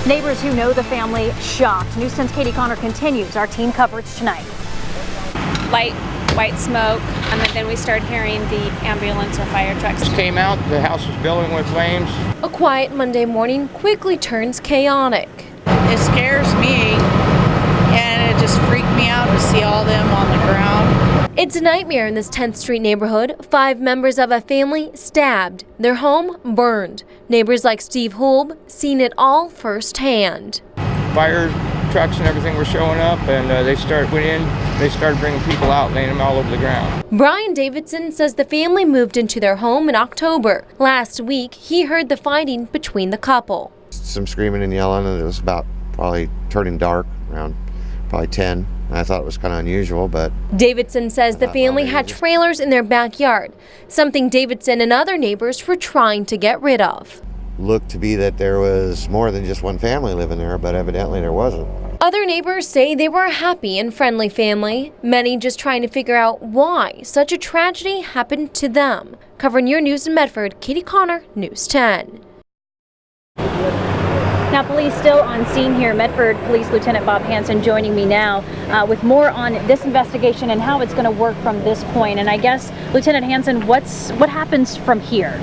Neighbors who know the family shocked. News 10's Katie Connor continues our team coverage tonight. Light white smoke, and then we started hearing the ambulance or fire trucks. Came out, the house was billowing with flames. A quiet Monday morning quickly turns chaotic. It scares me, and it just freaked me out to see all them on the ground. It's a nightmare in this 10th Street neighborhood. 5 members of a family stabbed, their home burned. Neighbors like Steve Hulb seen it all firsthand. Fire trucks and everything were showing up, and they started bringing people out, laying them all over the ground. Brian Davidson says the family moved into their home in October. Last week, he heard the fighting between the couple. Some screaming and yelling, and it was about probably turning dark around probably 10. I thought it was kind of unusual, but... Davidson says the family had trailers in their backyard, something Davidson and other neighbors were trying to get rid of. Looked to be that there was more than just one family living there, but evidently there wasn't. Other neighbors say they were a happy and friendly family, many just trying to figure out why such a tragedy happened to them. Covering your news in Medford, Katie Connor, News 10. Now, police still on scene here. Medford Police Lieutenant Bob Hansen joining me now with more on this investigation and how it's going to work from this point. And I guess, Lieutenant Hansen, what happens from here?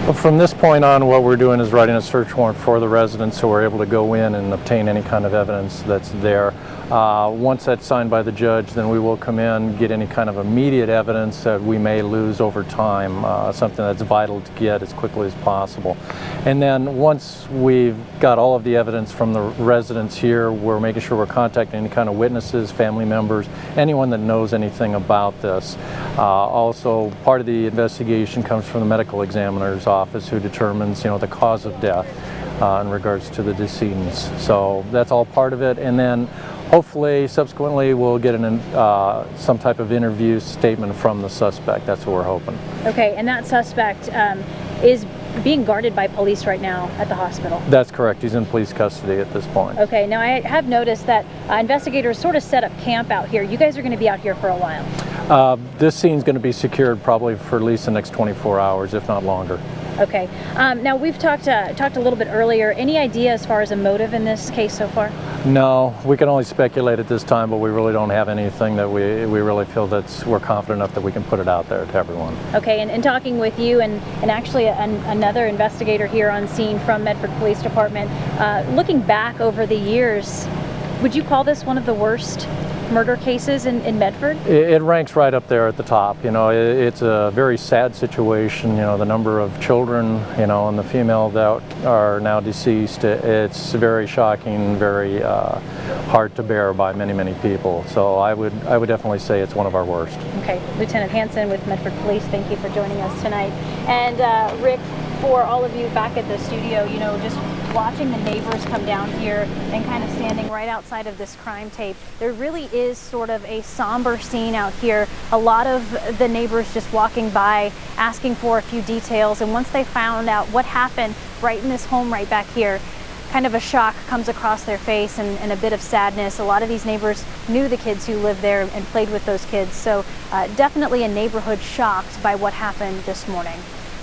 Well, from this point on, what we're doing is writing a search warrant for the residents so we're able to go in and obtain any kind of evidence that's there. Once that's signed by the judge, then we will come in, get any kind of immediate evidence that we may lose over time, something that's vital to get as quickly as possible. And then once we've got all of the evidence from the residents here, we're making sure we're contacting any kind of witnesses, family members, anyone that knows anything about this. Also, part of the investigation comes from the medical examiner's office, who determines, the cause of death in regards to the decedents. So that's all part of it. And then hopefully, subsequently, we'll get some type of interview statement from the suspect. That's what we're hoping. Okay, and that suspect is being guarded by police right now at the hospital. That's correct. He's in police custody at this point. Okay, now I have noticed that investigators sort of set up camp out here. You guys are going to be out here for a while. This scene's going to be secured probably for at least the next 24 hours, if not longer. Okay. Now we've talked a little bit earlier. Any idea as far as a motive in this case so far? No, we can only speculate at this time, but we really don't have anything that we really feel we're confident enough that we can put it out there to everyone. Okay, and talking with you and actually another investigator here on scene from Medford Police Department, looking back over the years, would you call this one of the worst murder cases in Medford? It ranks right up there at the top. It's a very sad situation. The number of children, and the female that are now deceased, it's very shocking, very hard to bear by many, many people. So I would definitely say it's one of our worst. Okay, Lieutenant Hansen with Medford Police, thank you for joining us tonight. And Rick, for all of you back at the studio, just watching the neighbors come down here and kind of standing right outside of this crime tape, there really is sort of a somber scene out here. A lot of the neighbors just walking by, asking for a few details, and once they found out what happened right in this home right back here, kind of a shock comes across their face and a bit of sadness. A lot of these neighbors knew the kids who lived there and played with those kids, so definitely a neighborhood shocked by what happened this morning.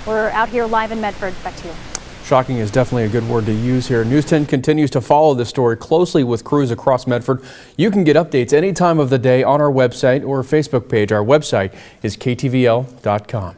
We're out here live in Medford. Back to you. Shocking is definitely a good word to use here. News 10 continues to follow this story closely with crews across Medford. You can get updates any time of the day on our website or Facebook page. Our website is ktvl.com.